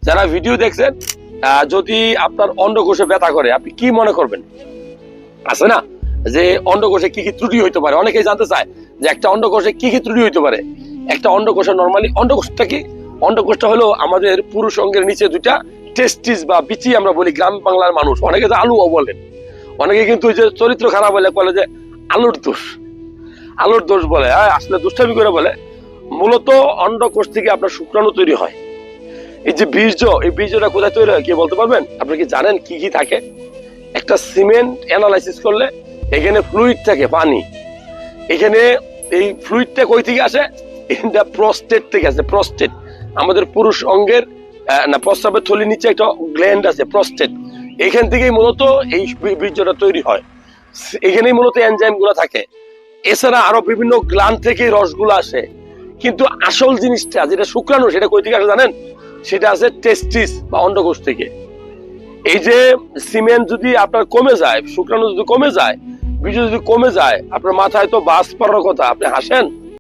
যারা ভিডিও দেখছেন, যদি আপনার অন্ডকোষে ব্যথা করে আপনি কি মনে করবেন? আছে না যে অন্ডকোষে কি কি ত্রুটি হইতে পারে, অনেকেই জানতে চায় যে একটা অন্ডকোষে কি কি ত্রুটি হইতে পারে। একটা অন্ডকোষে নরমালি অন্ডকোষটা কি? অন্ডকোষটা হলো আমাদের পুরুষ অঙ্গের নিচে দুইটা টেস্টিস বা বিচি আমরা বলি গ্রাম বাংলার মানুষ, অনেকে তো আলুও বলেন, অনেকে কিন্তু ওই যে চরিত্র খারাপ হলে বলে যে আলুর দোষ, আলুর দোষ বলে, আসলে দুষ্টামি করে বলে। মূলত অন্ডকোষ থেকে আপনার শুক্রাণু তৈরি হয়। এই যে বীর্য, এই বীর্যটা কোথায় তৈরি হয় কি বলতে পারবেন? আপনি কি জানেন কি কি থাকে? একটা সিমেন্ট অ্যানালাইসিস করলে এখানে ফ্লুইড থাকে, পানি। এখানে এই ফ্লুইডটা কই থেকে আসে? এটা প্রস্টেট থেকে আসে। প্রস্টেট আমাদের পুরুষ অঙ্গের না, প্রস্রাবের থলির নিচে একটা গ্ল্যান্ড আছে, প্রস্টেট। এখান থেকেই মূলত এই বীর্যটা তৈরি হয়। এখানেই মূলত এনজাইম গুলো থাকে। এছাড়া আরো বিভিন্ন গ্ল্যান্ড থেকে রসগুলো আসে। কিন্তু আসল জিনিসটা যেটা শুক্রাণু, সেটা কই থেকে আসে জানেন? সেটা আছে টেস্টিস বা অন্ডকোষ থেকে। এই যে সিমেন্ট যদি আপনার কমে যায়, শুক্রাণু যদি কমে যায়, বীর্য যদি কমে যায়, আপনার মাথায় তো বাস পড়ার কথা, আপনি হাসেন।